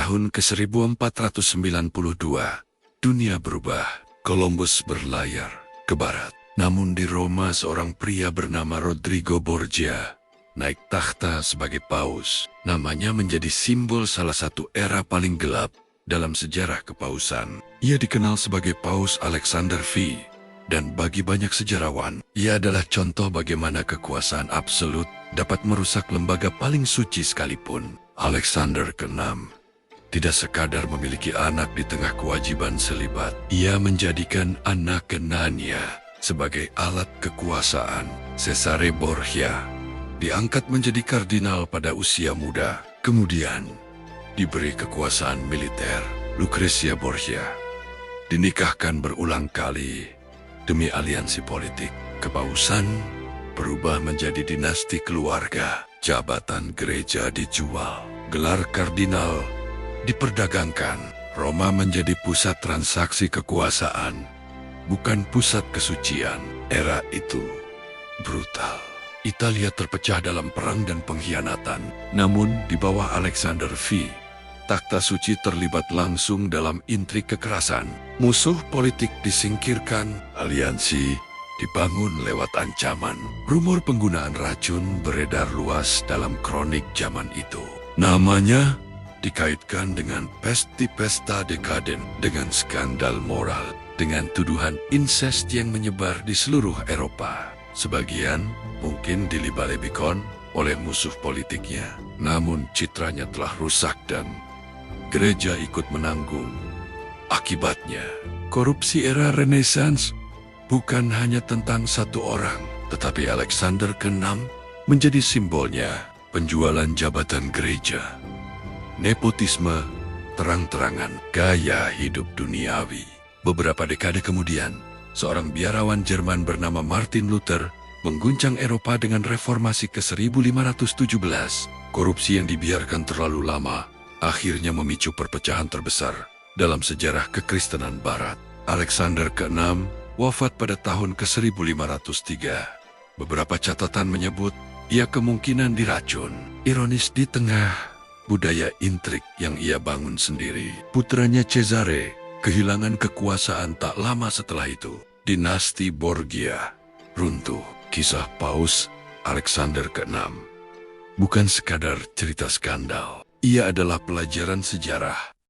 tahun ke-1492, dunia berubah. Columbus berlayar ke barat. Namun di Roma seorang pria bernama Rodrigo Borgia naik takhta sebagai paus. Namanya menjadi simbol salah satu era paling gelap dalam sejarah kepausan. Ia dikenal sebagai Paus Alexander V. Dan bagi banyak sejarawan, ia adalah contoh bagaimana kekuasaan absolut dapat merusak lembaga paling suci sekalipun. Alexander ke-6 tidak sekadar memiliki anak di tengah kewajiban selibat. Ia menjadikan anak kenannya sebagai alat kekuasaan. Cesare Borgia diangkat menjadi kardinal pada usia muda. Kemudian diberi kekuasaan militer. Lucrezia Borgia dinikahkan berulang kali demi aliansi politik. Kepausan berubah menjadi dinasti keluarga. Jabatan gereja dijual. Gelar kardinal diperdagangkan. Roma menjadi pusat transaksi kekuasaan, bukan pusat kesucian. Era itu brutal. Italia terpecah dalam perang dan pengkhianatan. Namun di bawah Alexander V, takhta suci terlibat langsung dalam intrik kekerasan. Musuh politik disingkirkan, aliansi dibangun lewat ancaman. Rumor penggunaan racun beredar luas dalam kronik zaman itu. Namanya dikaitkan dengan pesta dekaden, dengan skandal moral, dengan tuduhan insest yang menyebar di seluruh Eropa. Sebagian mungkin dilibalik-likon oleh musuh politiknya. Namun citranya telah rusak dan gereja ikut menanggung akibatnya. Korupsi era Renaissance bukan hanya tentang satu orang, tetapi Alexander ke-6 menjadi simbolnya. Penjualan jabatan gereja, nepotisme, terang-terangan, gaya hidup duniawi. Beberapa dekade kemudian, seorang biarawan Jerman bernama Martin Luther mengguncang Eropa dengan reformasi ke-1517. Korupsi yang dibiarkan terlalu lama akhirnya memicu perpecahan terbesar dalam sejarah kekristenan Barat. Alexander ke-6 wafat pada tahun ke-1503. Beberapa catatan menyebut ia kemungkinan diracun. Ironis, di tengah budaya intrik yang ia bangun sendiri, putranya Cesare kehilangan kekuasaan tak lama setelah itu. Dinasti Borgia runtuh. Kisah Paus Alexander ke-6 bukan sekadar cerita skandal. Ia adalah pelajaran sejarah